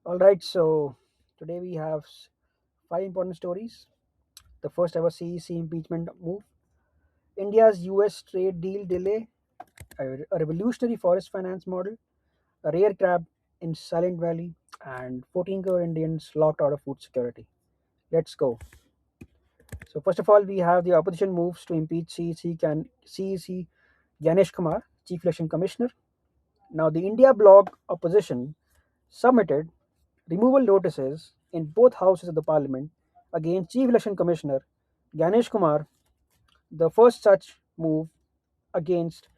All right, so today we have five important stories. The first ever CEC impeachment move, India's US trade deal delay, a revolutionary forest finance model, a rare crab in Silent Valley, and 14 crore Indians locked out of food security. Let's go. So, first of all, we have the opposition moves to impeach CEC Ganesh Kumar, Chief Election Commissioner. Now, the India Bloc opposition submitted removal notices in both houses of the parliament against Chief Election Commissioner Ganesh Kumar, the first such move against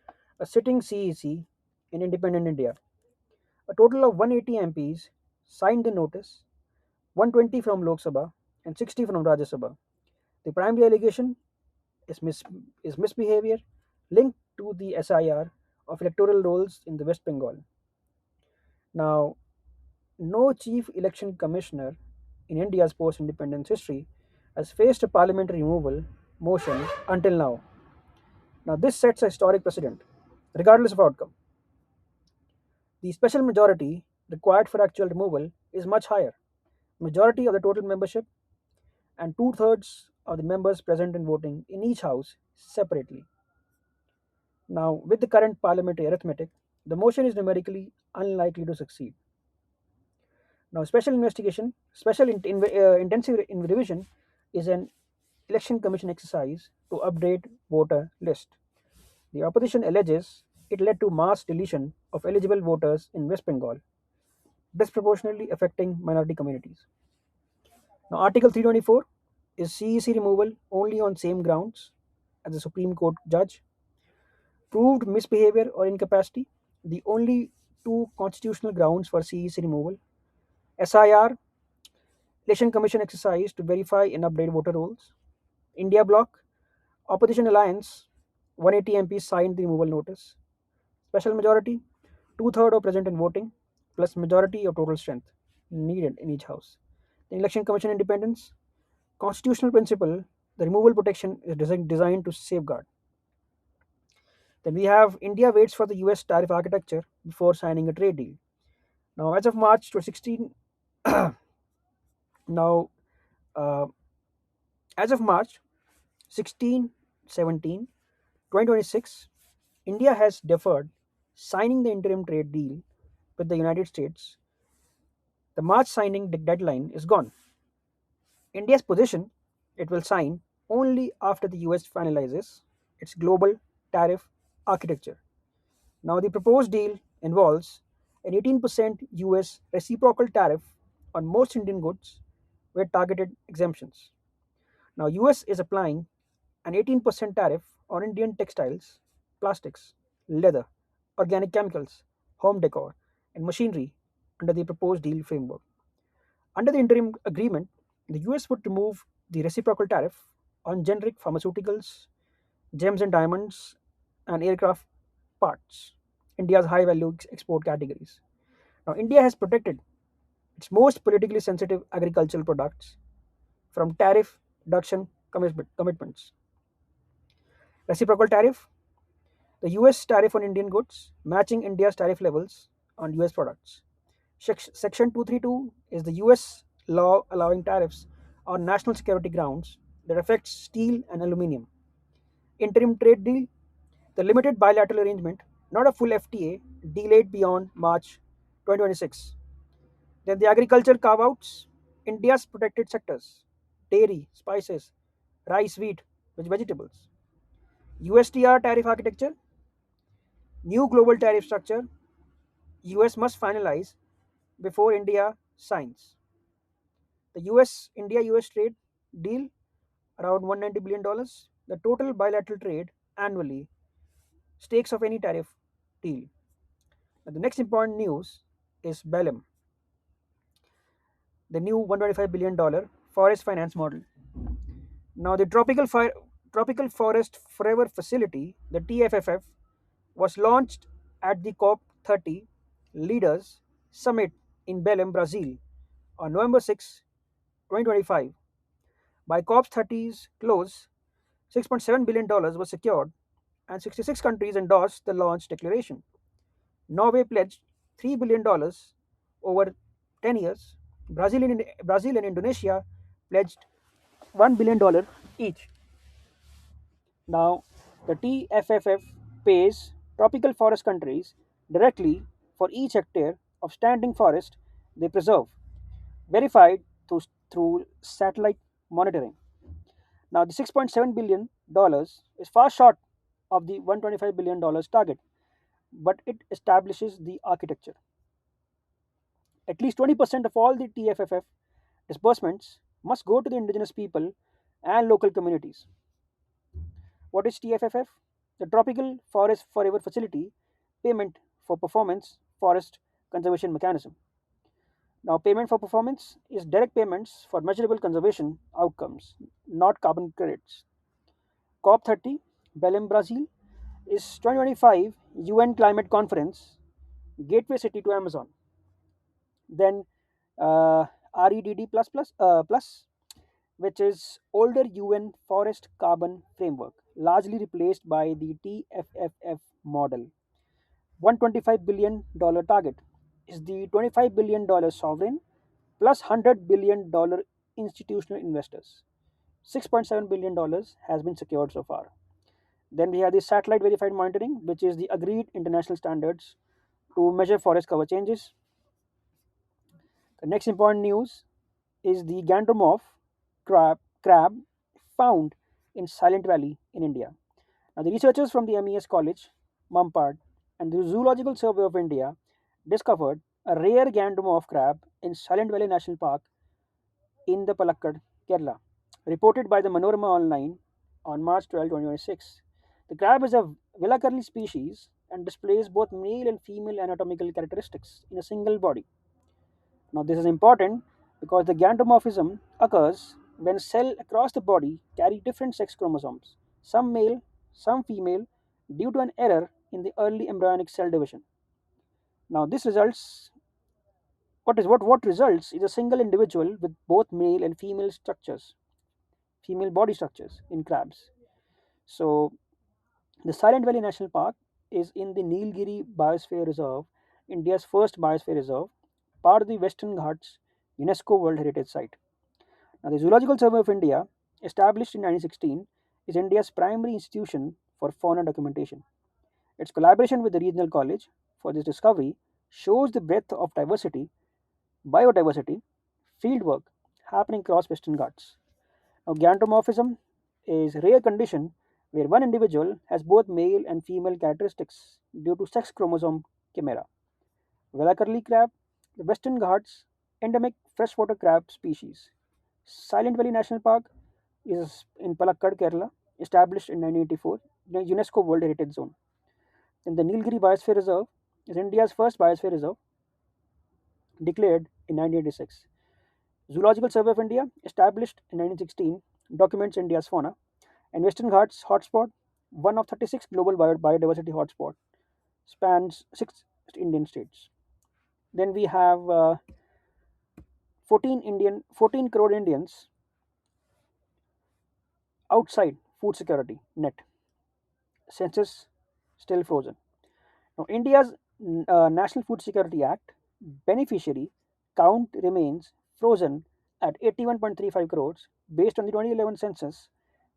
a sitting CEC in independent India. A total of 180 MPs signed the notice, 120 from Lok Sabha and 60 from Rajya Sabha. The primary allegation is, is misbehavior linked to the SIR of electoral rolls in the West Bengal. Now, no chief election commissioner in India's post independence history has faced a parliamentary removal motion until now. Now, this sets a historic precedent, regardless of outcome. The special majority required for actual removal is much higher. Majority of the total membership and two-thirds of the members present and voting in each house separately. Now, with the current parliamentary arithmetic, the motion is numerically unlikely to succeed. Now, intensive revision is an election commission exercise to update voter list. The opposition alleges it led to mass deletion of eligible voters in West Bengal, disproportionately affecting minority communities. Now, Article 324 is CEC removal only on same grounds as the Supreme Court judge. Proved misbehavior or incapacity, the only two constitutional grounds for CEC removal. SIR, Election Commission exercise to verify and update voter rolls. India Bloc, Opposition Alliance, 180 MPs signed the removal notice. Special majority, two-thirds are present in voting, plus majority of total strength needed in each house. The Election Commission independence, constitutional principle, the removal protection is designed to safeguard. Then we have India waits for the US tariff architecture before signing a trade deal. Now, as of March 2016, now uh, as of March 16, 17, 2026, India has deferred signing the interim trade deal with the United States. The March signing deadline is gone. India's position, it will sign only after the US finalizes its global tariff architecture. Now, the proposed deal involves an 18% US reciprocal tariff on most Indian goods with targeted exemptions. Now, US is applying an 18% tariff on Indian textiles, plastics, leather, organic chemicals, home decor, and machinery under the proposed deal framework. Under the interim agreement, the US would remove the reciprocal tariff on generic pharmaceuticals, gems and diamonds, and aircraft parts, India's high value export categories. Now, India has protected its most politically sensitive agricultural products from tariff reduction commitments. Reciprocal tariff, the US tariff on Indian goods matching India's tariff levels on US products. Section 232 is the US law allowing tariffs on national security grounds that affects steel and aluminium. Interim trade deal, the limited bilateral arrangement, not a full FTA, delayed beyond March 2026. Then the agriculture carve outs, India's protected sectors, dairy, spices, rice, wheat, vegetables. USTR tariff architecture, new global tariff structure, US must finalize before India signs. The US trade deal around $190 billion. The total bilateral trade annually, stakes of any tariff deal. Now, the next important news is BELEM, the new $125 billion forest finance model. Now, the Tropical Forest Forever Facility, the TFFF, was launched at the COP30 Leaders Summit in Belém, Brazil, on November 6, 2025. By COP30's close, $6.7 billion was secured, and 66 countries endorsed the launch declaration. Norway pledged $3 billion over 10 years, Brazil and Indonesia pledged $1 billion each. Now, the TFFF pays tropical forest countries directly for each hectare of standing forest they preserve, verified through satellite monitoring. Now, the $6.7 billion is far short of the $125 billion target, but it establishes the architecture. At least 20% of all the TFFF disbursements must go to the indigenous people and local communities. What is TFFF? The Tropical Forest Forever Facility Payment for Performance Forest Conservation Mechanism. Now, payment for performance is direct payments for measurable conservation outcomes, not carbon credits. COP30, Belém, Brazil, is 2025 UN Climate Conference, gateway city to Amazon. Then REDD plus, which is older UN forest carbon framework, largely replaced by the TFFF model. $125 billion target is the $25 billion sovereign plus $100 billion institutional investors. $6.7 billion has been secured so far. Then we have the satellite verified monitoring, which is the agreed international standards to measure forest cover changes. The next important news is the Gandromorph crab found in Silent Valley in India. Now, the researchers from the MES College, Mumbai, and the Zoological Survey of India discovered a rare Gandromorph crab in Silent Valley National Park in the Palakkad, Kerala, reported by the Manorama Online on March 12, 2026. The crab is a Velakarli species and displays both male and female anatomical characteristics in a single body. Now, this is important because the gantramorphism occurs when cells across the body carry different sex chromosomes, some male, some female, due to an error in the early embryonic cell division. Now, this results what results is a single individual with both male and female structures, female body structures in crabs. So, the Silent Valley National Park is in the Nilgiri Biosphere Reserve, India's first biosphere reserve, part of the Western Ghats UNESCO World Heritage Site. Now, the Zoological Survey of India, established in 1916, is India's primary institution for fauna documentation. Its collaboration with the regional college for this discovery shows the breadth of biodiversity, fieldwork happening across Western Ghats. Now, gantramorphism is a rare condition where one individual has both male and female characteristics due to sex chromosome chimera. Velakarli crab, the Western Ghats endemic freshwater crab species. Silent Valley National Park is in Palakkad, Kerala, established in 1984, the UNESCO World Heritage Zone. Then the Nilgiri Biosphere Reserve is India's first biosphere reserve, declared in 1986. Zoological Survey of India, established in 1916, documents India's fauna. And Western Ghats hotspot, one of 36 global biodiversity hotspots, spans 6 Indian states. Then we have 14 crore Indians outside food security net. Census still frozen. Now, India's National Food Security Act beneficiary count remains frozen at 81.35 crores based on the 2011 census,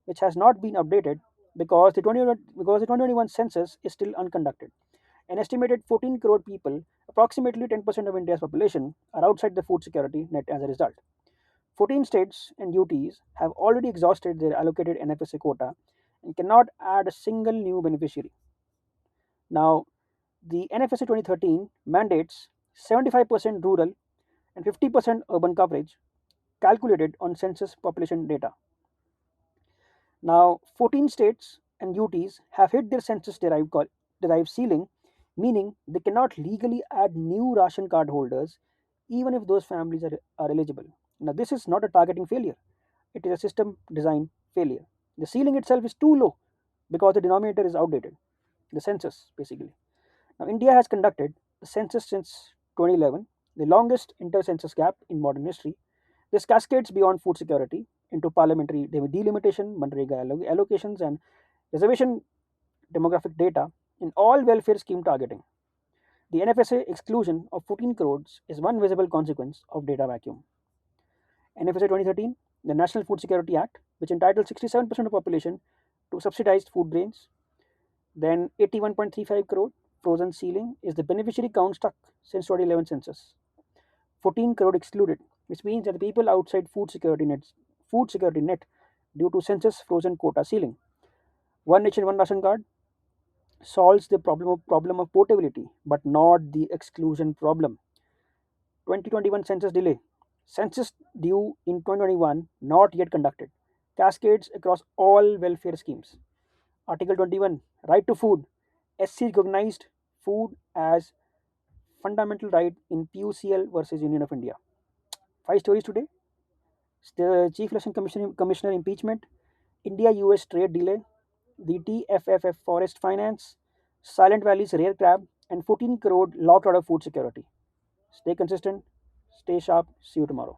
which has not been updated because the 2021 census is still unconducted. An estimated 14 crore people, approximately 10% of India's population, are outside the food security net as a result. 14 states and UTs have already exhausted their allocated NFSA quota and cannot add a single new beneficiary. Now, the NFSA 2013 mandates 75% rural and 50% urban coverage calculated on census population data. Now, 14 states and UTs have hit their census derived ceiling, meaning they cannot legally add new ration card holders even if those families are eligible. Now, this is not a targeting failure, it is a system design failure. The ceiling itself is too low because the denominator is outdated, the census basically. Now, India has conducted the census since 2011, the longest inter-census gap in modern history. This cascades beyond food security into parliamentary delimitation, Manrega allocations, and reservation demographic data in all welfare scheme targeting. The NFSA exclusion of 14 crores is one visible consequence of data vacuum. NFSA 2013, the National Food Security Act, which entitled 67% of population to subsidized food grains. Then 81.35 crore frozen ceiling is the beneficiary count stuck since 2011 census. 14 crore excluded, which means that the people outside food security net due to census frozen quota ceiling. One nation, one ration card solves the problem of portability, but not the exclusion problem. 2021 census delay. Census due in 2021 not yet conducted. Cascades across all welfare schemes. Article 21 right to food. SC recognized food as fundamental right in PUCL versus Union of India. Five stories today. The Chief Election Commissioner impeachment, India US trade delay, the TFFF forest finance, Silent Valley's rare crab, and 14 crore locked out of food security. Stay consistent, stay sharp. See you tomorrow.